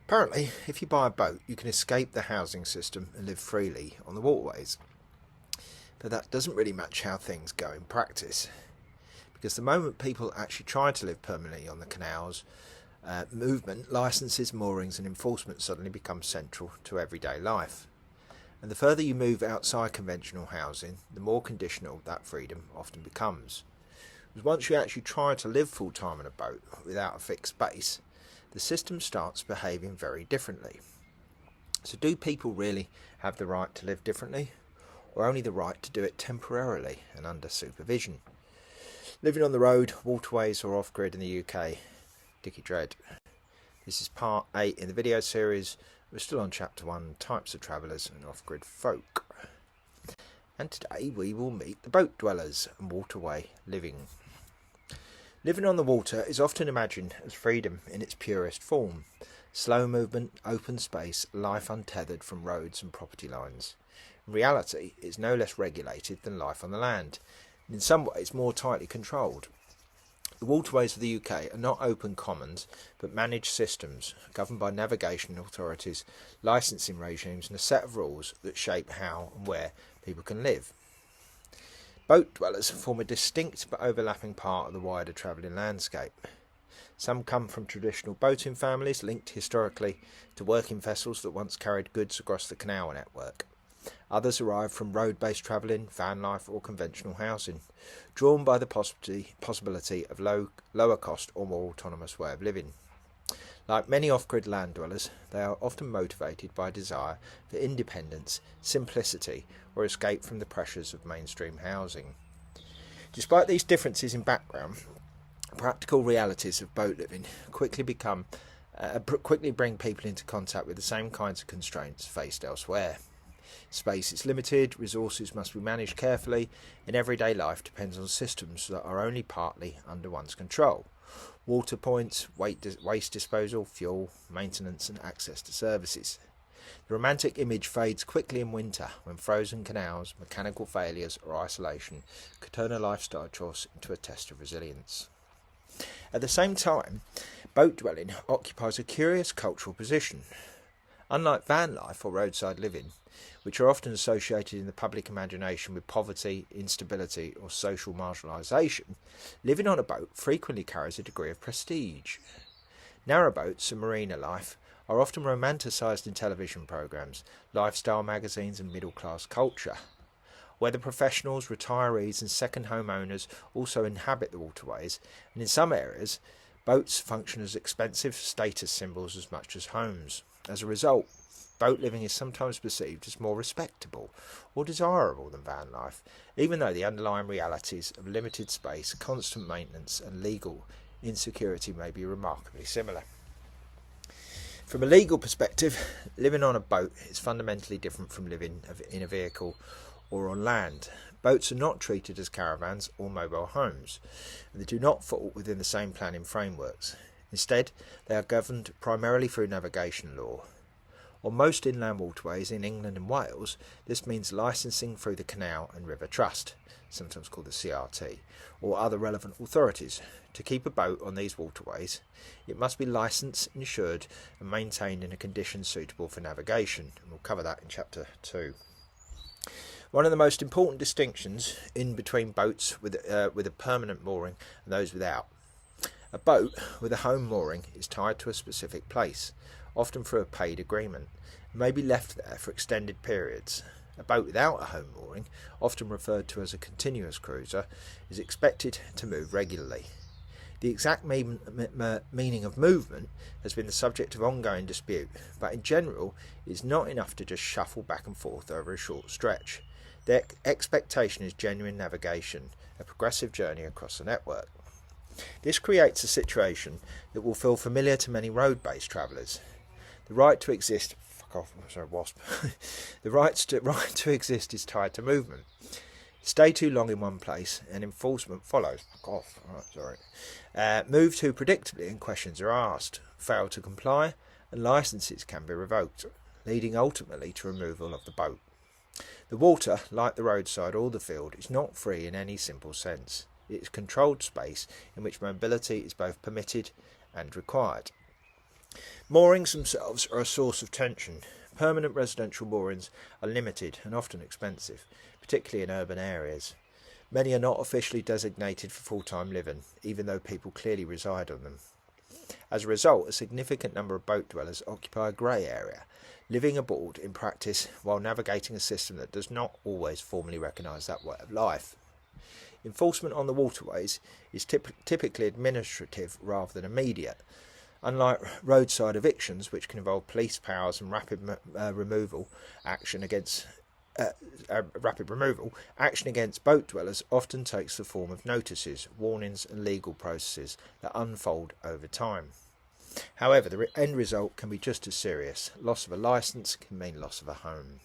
Apparently, if you buy a boat, you can escape the housing system and live freely on the waterways. But that doesn't really match how things go in practice. Because the moment people actually try to live permanently on the canals, movement, licences, moorings and enforcement suddenly become central to everyday life. And the further you move outside conventional housing, the more conditional that freedom often becomes. Because once you actually try to live full time on a boat without a fixed base, the system starts behaving very differently. So do people really have the right to live differently, or only the right to do it temporarily and under supervision? Living on the road, waterways or off-grid in the UK, Dickie Dread. This is part 8 in the video series. We're still on chapter 1, types of travellers and off-grid folk. And today we will meet the boat dwellers and waterway living. Living on the water is often imagined as freedom in its purest form. Slow movement, open space, life untethered from roads and property lines. In reality, it's no less regulated than life on the land, and in some ways more tightly controlled. The waterways of the UK are not open commons, but managed systems governed by navigation authorities, licensing regimes and a set of rules that shape how and where people can live. Boat dwellers form a distinct but overlapping part of the wider travelling landscape. Some come from traditional boating families linked historically to working vessels that once carried goods across the canal network. Others arrive from road-based travelling, van life or conventional housing, drawn by the possibility of lower cost or more autonomous way of living. Like many off-grid land dwellers, they are often motivated by a desire for independence, simplicity or escape from the pressures of mainstream housing. Despite these differences in background, practical realities of boat living quickly bring people into contact with the same kinds of constraints faced elsewhere. Space is limited, resources must be managed carefully, and everyday life depends on systems that are only partly under one's control. Water points, waste disposal, fuel, maintenance and access to services. The romantic image fades quickly in winter when frozen canals, mechanical failures or isolation could turn a lifestyle choice into a test of resilience. At the same time, boat dwelling occupies a curious cultural position. Unlike van life or roadside living, which are often associated in the public imagination with poverty, instability or social marginalisation, living on a boat frequently carries a degree of prestige. Narrowboats and marina life are often romanticised in television programmes, lifestyle magazines and middle-class culture. Whether professionals, retirees and second home owners also inhabit the waterways, and in some areas, boats function as expensive status symbols as much as homes. As a result, boat living is sometimes perceived as more respectable or desirable than van life, even though the underlying realities of limited space, constant maintenance and legal insecurity may be remarkably similar. From a legal perspective, living on a boat is fundamentally different from living in a vehicle or on land. Boats are not treated as caravans or mobile homes, and they do not fall within the same planning frameworks. Instead, they are governed primarily through navigation law. On most inland waterways in England and Wales, this means licensing through the Canal and River Trust, sometimes called the CRT, or other relevant authorities. To keep a boat on these waterways, it must be licensed, insured and maintained in a condition suitable for navigation, and we'll cover that in chapter 2. One of the most important distinctions in between boats with a permanent mooring and those without. A boat with a home mooring is tied to a specific place, often through a paid agreement, and may be left there for extended periods. A boat without a home mooring, often referred to as a continuous cruiser, is expected to move regularly. The exact meaning of movement has been the subject of ongoing dispute, but in general it is not enough to just shuffle back and forth over a short stretch. The expectation is genuine navigation, a progressive journey across the network. This creates a situation that will feel familiar to many road-based travellers. The right to exist, the right to exist is tied to movement. Stay too long in one place and enforcement follows. Move too predictably and questions are asked. Fail to comply and licences can be revoked, leading ultimately to removal of the boat. The water, like the roadside or the field, is not free in any simple sense. It is controlled space in which mobility is both permitted and required. Moorings themselves are a source of tension. Permanent residential moorings are limited and often expensive, particularly in urban areas. Many are not officially designated for full-time living, even though people clearly reside on them. As a result, a significant number of boat dwellers occupy a grey area, living aboard in practice while navigating a system that does not always formally recognise that way of life. Enforcement on the waterways is typically administrative rather than immediate. Unlike roadside evictions, which can involve police powers and rapid removal, action against boat dwellers often takes the form of notices, warnings and legal processes that unfold over time. However, the end result can be just as serious. Loss of a licence can mean loss of a home.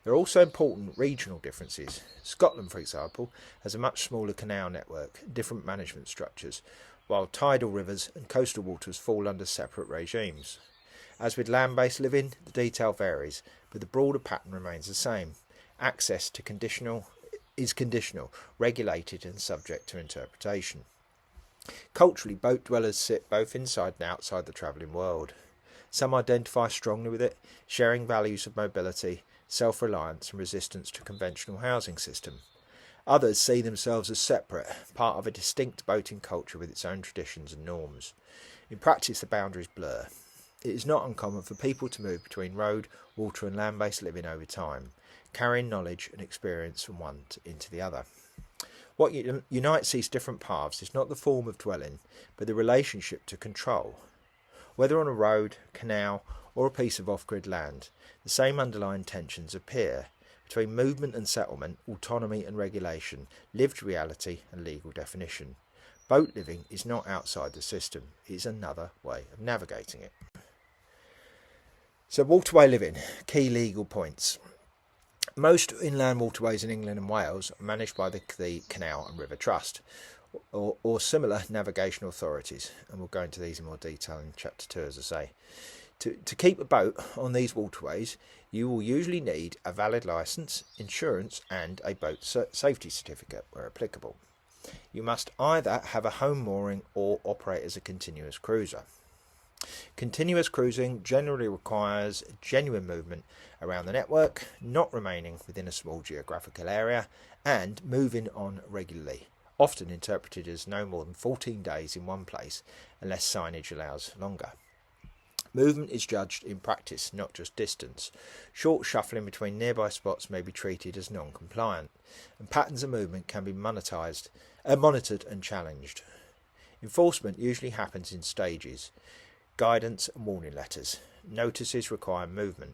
There are also important regional differences. Scotland, for example, has a much smaller canal network, different management structures, while tidal rivers and coastal waters fall under separate regimes. As with land-based living, the detail varies, but the broader pattern remains the same. Access is conditional, regulated and subject to interpretation. Culturally, boat dwellers sit both inside and outside the travelling world. Some identify strongly with it, sharing values of mobility, self-reliance and resistance to conventional housing system. Others see themselves as separate, part of a distinct boating culture with its own traditions and norms. In practice, the boundaries blur. It is not uncommon for people to move between road, water and land-based living over time, carrying knowledge and experience from one into the other. What unites these different paths is not the form of dwelling, but the relationship to control. Whether on a road, canal or a piece of off-grid land, the same underlying tensions appear between movement and settlement, autonomy and regulation, lived reality and legal definition. Boat living is not outside the system, it is another way of navigating it. So waterway living, key legal points. Most inland waterways in England and Wales are managed by the Canal and River Trust or similar navigation authorities, and we'll go into these in more detail in chapter 2, as I say. To keep a boat on these waterways, you will usually need a valid licence, insurance and a boat safety certificate where applicable. You must either have a home mooring or operate as a continuous cruiser. Continuous cruising generally requires genuine movement around the network, not remaining within a small geographical area, and moving on regularly, often interpreted as no more than 14 days in one place, unless signage allows longer. Movement is judged in practice, not just distance. Short shuffling between nearby spots may be treated as non-compliant, and patterns of movement can be monitored and challenged. Enforcement usually happens in stages. Guidance and warning letters. Notices require movement.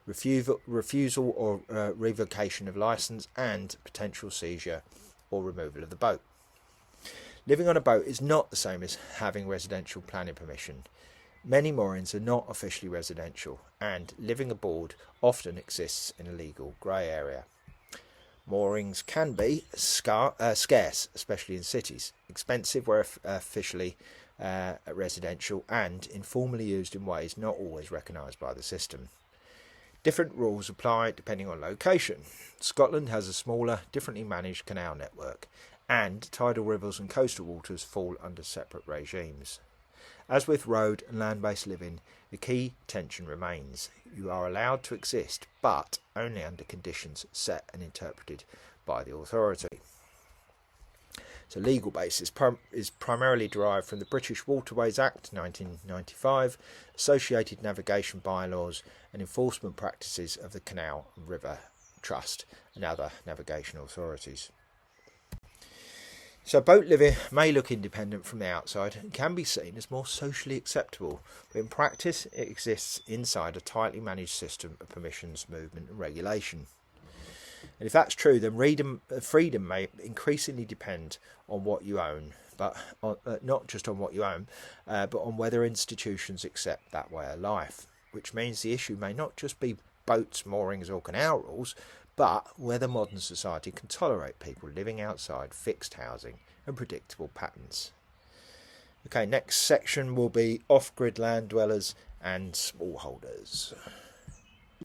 Refusal or revocation of licence and potential seizure or removal of the boat. Living on a boat is not the same as having residential planning permission. Many moorings are not officially residential, and living aboard often exists in a legal grey area. Moorings can be scarce, especially in cities, expensive where officially residential, and informally used in ways not always recognised by the system. Different rules apply depending on location. Scotland has a smaller, differently managed canal network, and tidal rivers and coastal waters fall under separate regimes. As with road and land-based living, the key tension remains. You are allowed to exist, but only under conditions set and interpreted by the authority. So legal basis is primarily derived from the British Waterways Act 1995, associated navigation bylaws and enforcement practices of the Canal and River Trust and other navigation authorities. So boat living may look independent from the outside and can be seen as more socially acceptable, but in practice it exists inside a tightly managed system of permissions, movement and regulation. And if that's true, then freedom may increasingly depend on what you own, but not just on what you own, but on whether institutions accept that way of life, which means the issue may not just be boats, moorings or canal rules, but whether modern society can tolerate people living outside fixed housing and predictable patterns. Okay, next section will be off-grid land dwellers and smallholders.